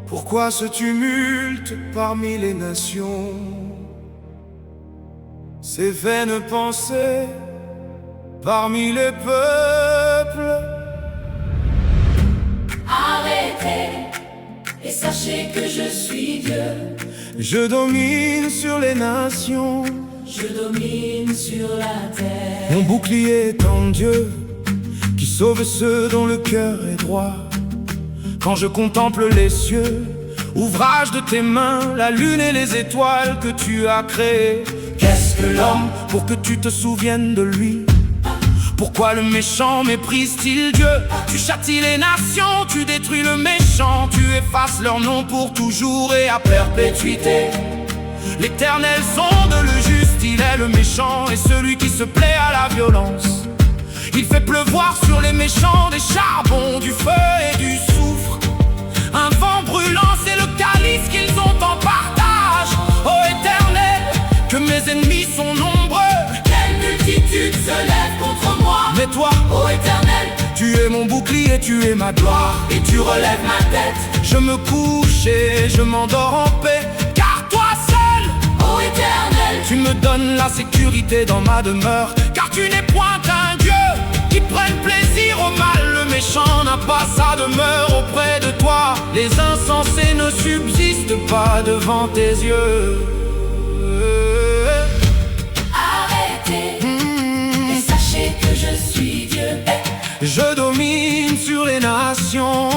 Pourquoi ce tumulte parmi les nations? Ces vaines pensées parmi les peuples? Arrêtez et sachez que je suis Dieu. Je domine sur les nations. Je domine sur la terre. Mon bouclier est en Dieu, qui sauve ceux dont le cœur est droit. Quand je contemple les cieux, ouvrage de tes mains, la lune et les étoiles que tu as créées. Qu'est-ce que l'homme pour que tu te souviennes de lui? Pourquoi le méchant méprise-t-il Dieu? Tu châties les nations, tu détruis le méchant, tu effaces leur nom pour toujours et à perpétuité. L'Éternel sonde le juste, il est le méchant et celui qui se plaît à la violence. Il fait pleuvoir sur les méchants des charbons, du feu et du soufre. Un vent brûlant, c'est le calice qu'ils ont en partage. Ô Éternel, que mes ennemis sont nombreux. Quelle multitude se lève contre moi. Mais toi, Ô Éternel, tu es mon bouclier, tu es ma gloire. et tu relèves ma tête. Je me couche et je m'endors en paix, car toi seul, Ô Éternel, tu me donnes la sécurité dans ma demeure. Car tu n'es point un Dieu qui prenne plaisir au mal. Le méchant n'a pas sa demeure auprès de toi. Les insensés ne subsistent pas devant tes yeux. arrêtez et sachez que je suis Dieu. Je domine sur les nations.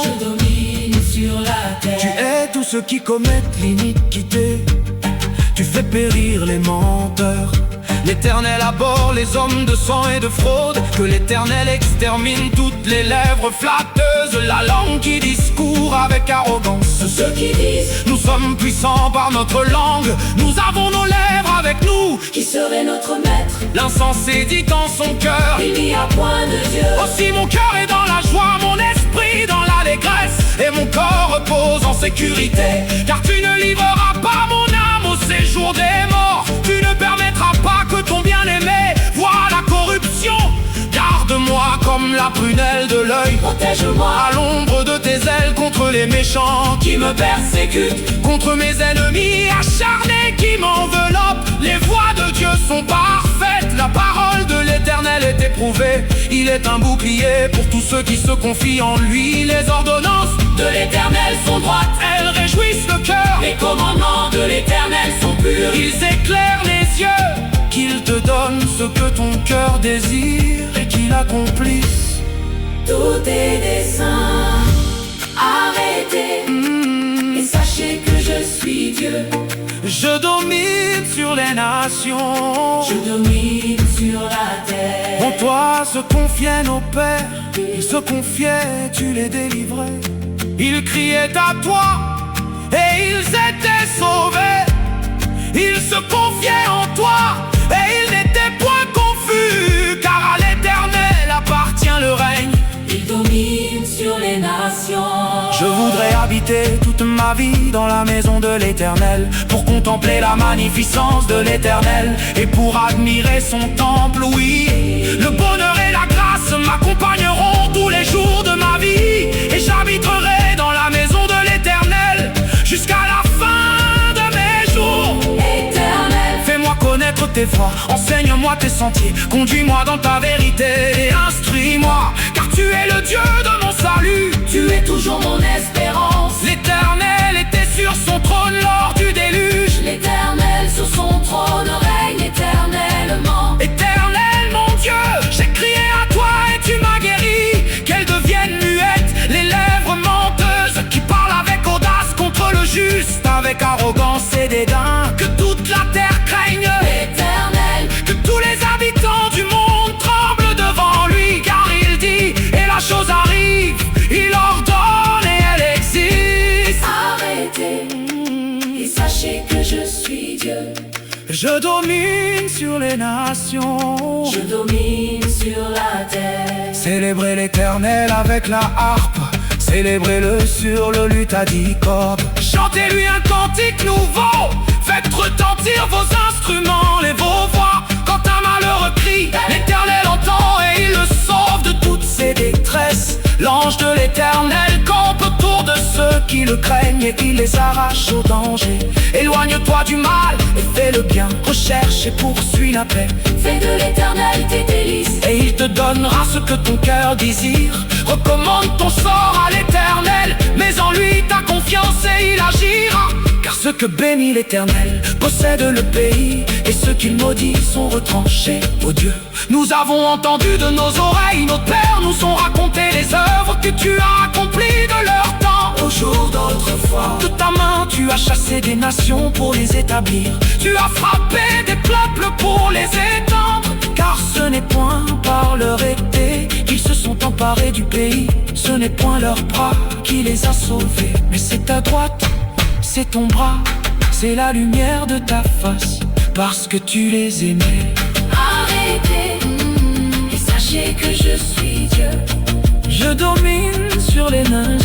Je domine sur la terre. Tu hais tous ceux qui commettent l'iniquité. Tu fais périr les menteurs. L'Éternel abhorre les hommes de sang et de fraude. Que l'Éternel extermine toutes les lèvres flatteuses. La langue qui discourt avec arrogance. Ceux qui disent Nous sommes puissants par notre langue. Nous avons nos lèvres avec nous. qui serait notre maître. L'insensé dit en son cœur: Il n'y a point de Dieu. aussi mon cœur est dans la joie, mon esprit dans l'allégresse, et mon corps repose en sécurité. Car tu ne livreras pas mon âme au séjour des morts. Tu ne permettras pas que ton bien-aimé voie la corruption. Garde-moi comme la prunelle de l'œil, Protège-moi à l'ombre de tes ailes, contre les méchants qui me persécute. contre mes ennemis acharnés qui m'enveloppent. Les voies de Dieu sont parfaites, la parole de l'Éternel est éprouvée. Il est un bouclier pour tous ceux qui se confient en lui. Les ordonnances De l'Éternel sont droites. elles réjouissent le cœur. Les commandements de l'Éternel sont purs. Ils éclairent les yeux. Qu'il te donne ce que ton cœur désire et qu'il accomplisse Tous tes desseins. Arrêtez et sachez que je suis Dieu. Je domine sur les nations. Je domine sur la terre. En toi se confiaient nos pères. Ils se confiaient, tu les délivrais. Ils criaient à toi et ils étaient sauvés. Ils se confiaient en toi et ils n'étaient point confus. Car à l'Éternel appartient le règne. Il domine sur les nations. Je voudrais habiter toute ma vie dans la maison de l'Éternel, pour contempler la magnificence de l'Éternel et pour admirer son temple, oui. Le bonheur et la grâce m'accompagneront tous les jours de ma vie, et j'habiterai dans la maison de l'Éternel jusqu'à la fin de mes jours. Éternel, Fais-moi connaître tes voies, enseigne-moi tes sentiers, conduis-moi dans ta vérité et instruis-moi, car tu es le Dieu de mon salut. tu es toujours mon espérance. L'Éternel était sur son trône lors du déluge. L'Éternel sur son trône règne éternellement. Éternel mon Dieu, j'ai crié à toi et tu m'as guéri. Qu'elles deviennent muettes les lèvres menteuses qui parlent avec audace contre le juste, avec arrogance et dédain. Que toute la terre craigne, Éternel, que tous les habitants du monde tremblent devant lui. Car il dit et la chose arrive, il ordonne et elle existe. arrêtez et sachez que je suis Dieu. Je domine sur les nations. Je domine sur la terre. Célébrez l'Éternel avec la harpe, célébrez-le sur le luth à 10 cordes. Chantez-lui un cantique nouveau, faites retentir vos instruments, vos voix. Quand un malheureux crie, l'Éternel entend et il le sauve de toutes ses détresses. L'ange de l'Éternel campe autour de ceux qui le craignent et qui les arrachent au danger. Éloigne-toi du mal et fais le bien, recherche et poursuis la paix. Fais de l'éternel tes délices, et il te donnera ce que ton cœur désire. Recommande ton sort à l'éternel, mets en lui ta confiance et il agira. Car ceux que bénit l'éternel possèdent le pays, et ceux qu'il maudit sont retranchés. Ô Dieu, nous avons entendu de nos oreilles, nos pères nous ont raconté les œuvres que tu as accomplies de leur temps. Au jour d'autrefois, de ta main tu as chassé des nations pour les établir. Tu as frappé des peuples pour les étendre. Car ce n'est point par leur épée qu'ils se sont emparés du pays. Ce n'est point leur bras qui les a sauvés, mais c'est ta droite, c'est ton bras, c'est la lumière de ta face, parce que tu les aimais. arrêtez, et sachez que je suis Dieu. Je domine sur les nains